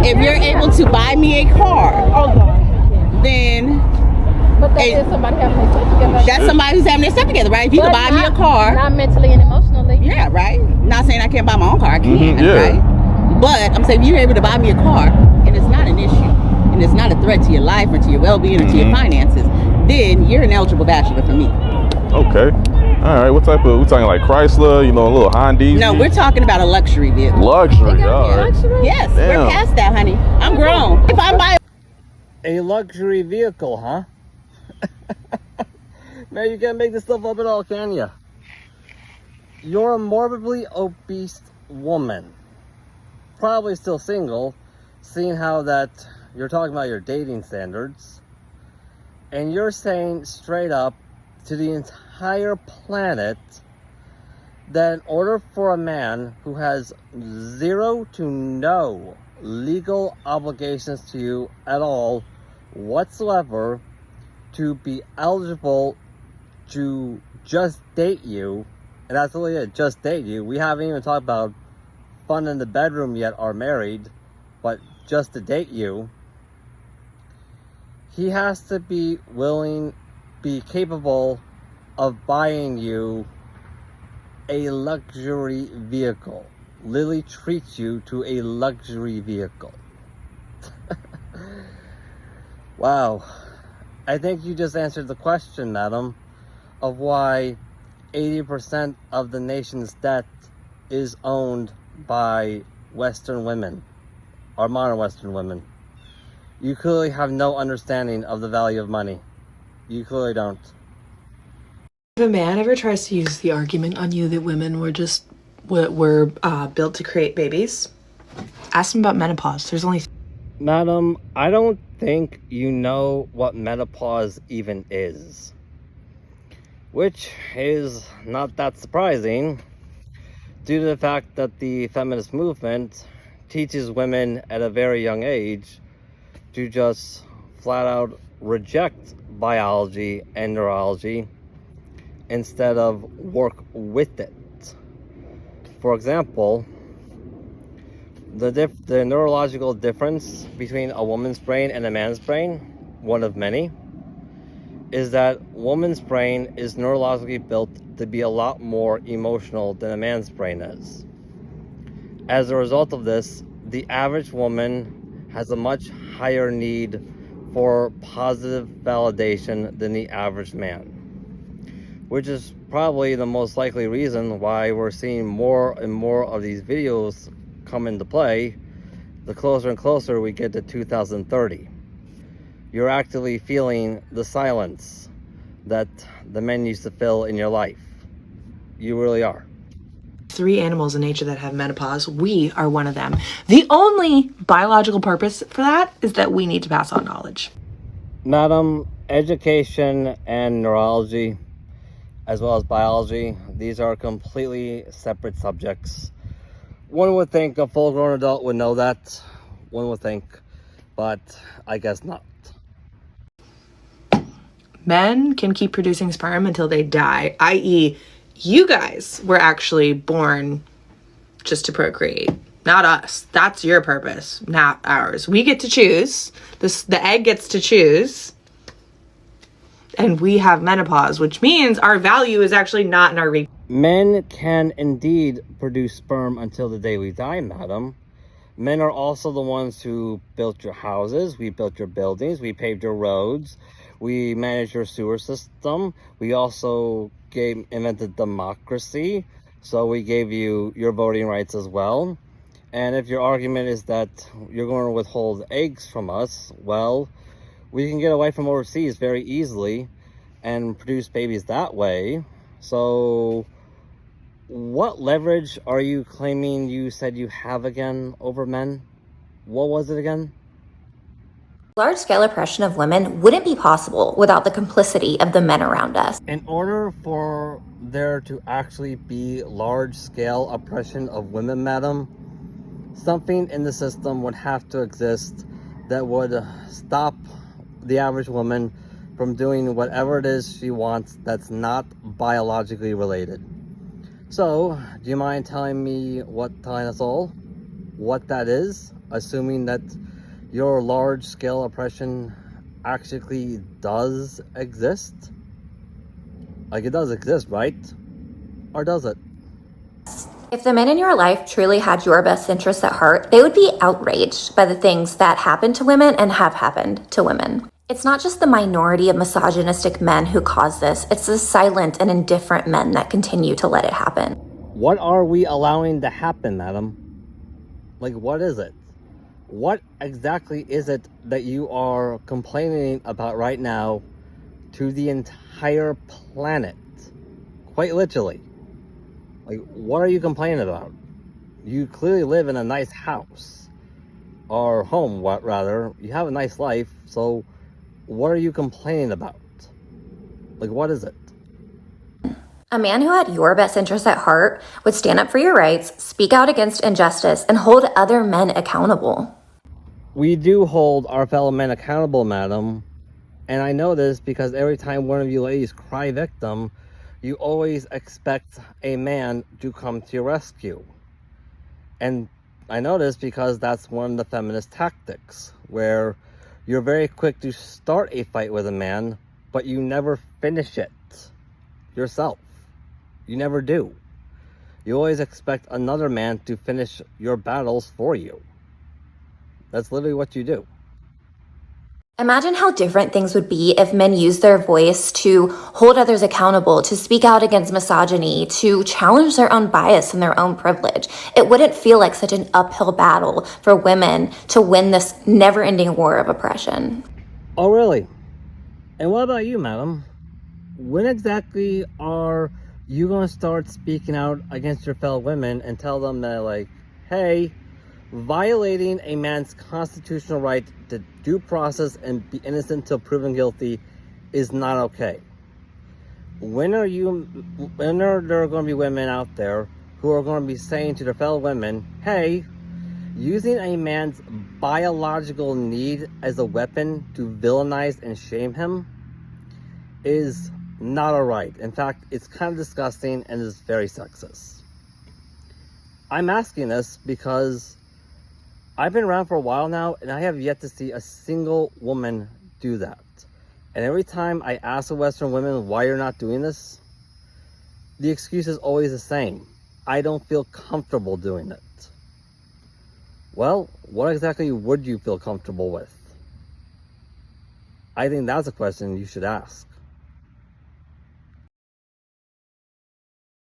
if you're able to buy me a car, then But that is somebody having their stuff together. that's somebody who's having their stuff together, right? If you can buy me a car, not mentally and emotionally. yeah, right. Not saying I can't buy my own car, I can, yeah. right? But I'm saying if you're able to buy me a car and it's not an issue, and it's not a threat to your life or to your well-being or to your finances, then you're an eligible bachelor for me. Okay. All right. What type of? We talking like Chrysler? You know, a little Honda? No, we're talking about a luxury vehicle. Luxury. All right. Yes, Damn. we're past that, honey. I'm grown. If I buy A luxury vehicle, huh? Man, you can't make this stuff up at all, can you? You're a morbidly obese woman. Probably still single, seeing how that you're talking about your dating standards. And you're saying straight up to the entire planet that in order for a man who has zero to no legal obligations to you at all whatsoever to be eligible to just date you, and that's really it, just date you. We haven't even talked about fun in the bedroom yet or married, but just to date you, he has to be willing, be capable of buying you a luxury vehicle. Lily treats you to a luxury vehicle. Wow. I think you just answered the question, madam, of why 80% of the nation's debt is owned by Western women, or modern Western women. You clearly have no understanding of the value of money. You clearly don't. If a man ever tries to use the argument on you that women were built to create babies, ask him about menopause. There's only... Madam, I don't think you know what menopause even is. Which is not that surprising, due to the fact that the feminist movement teaches women at a very young age to just flat out reject biology and neurology instead of work with it. For example, the neurological difference between a woman's brain and a man's brain, one of many, is that woman's brain is neurologically built to be a lot more emotional than a man's brain is. As a result of this, the average woman has a much higher need for positive validation than the average man, which is probably the most likely reason why we're seeing more and more of these videos come into play the closer and closer we get to 2030. You're actually feeling the silence that the men used to fill in your life. You really are. 3 animals in nature that have menopause. We are one of them. The only biological purpose for that is that we need to pass on knowledge. Madam, education and neurology, as well as biology, these are completely separate subjects. One would think a full-grown adult would know that. One would think, but I guess not. Men can keep producing sperm until they die, i.e., you guys were actually born just to procreate, not us. That's your purpose, not ours. We get to choose. The egg gets to choose. And we have menopause, which means our value is actually not in our Men can indeed produce sperm until the day we die, madam. Men are also the ones who built your houses, we built your buildings, we paved your roads, we managed your sewer system. We also invented democracy, so we gave you your voting rights as well. And if your argument is that you're going to withhold eggs from us, well, we can get away from overseas very easily and produce babies that way. So what leverage are you claiming you said you have again over men? What was it again? Large-scale oppression of women wouldn't be possible without the complicity of the men around us. In order for there to actually be large-scale oppression of women, madam, something in the system would have to exist that would stop the average woman from doing whatever it is she wants that's not biologically related. So, do you mind telling us all what that is assuming that your large-scale oppression actually does exist? Like, it does exist, right? Or does it? If the men in your life truly had your best interests at heart, they would be outraged by the things that happen to women and have happened to women. It's not just the minority of misogynistic men who cause this, it's the silent and indifferent men that continue to let it happen. What are we allowing to happen, madam? Like, what is it? What exactly is it that you are complaining about right now to the entire planet? Quite literally. Like, what are you complaining about? You clearly live in a nice house. Or home, rather. You have a nice life, so what are you complaining about? Like, what is it? A man who had your best interests at heart would stand up for your rights, speak out against injustice, and hold other men accountable. We do hold our fellow men accountable, madam. And I know this because every time one of you ladies cry victim, you always expect a man to come to your rescue. And I know this because that's one of the feminist tactics, where you're very quick to start a fight with a man, but you never finish it yourself. You never do. You always expect another man to finish your battles for you. That's literally what you do. Imagine how different things would be if men used their voice to hold others accountable, to speak out against misogyny, to challenge their own bias and their own privilege. It wouldn't feel like such an uphill battle for women to win this never-ending war of oppression. Oh, really? And what about you, madam? When exactly are you going to start speaking out against your fellow women and tell them that, like, hey, violating a man's constitutional right to due process and be innocent until proven guilty is not okay? When are there going to be women out there who are going to be saying to their fellow women, hey, using a man's biological need as a weapon to villainize and shame him is not alright. In fact, it's kind of disgusting and is very sexist. I'm asking this because I've been around for a while now and I have yet to see a single woman do that. And every time I ask the Western women why you're not doing this, the excuse is always the same. I don't feel comfortable doing it. Well, what exactly would you feel comfortable with? I think that's a question you should ask.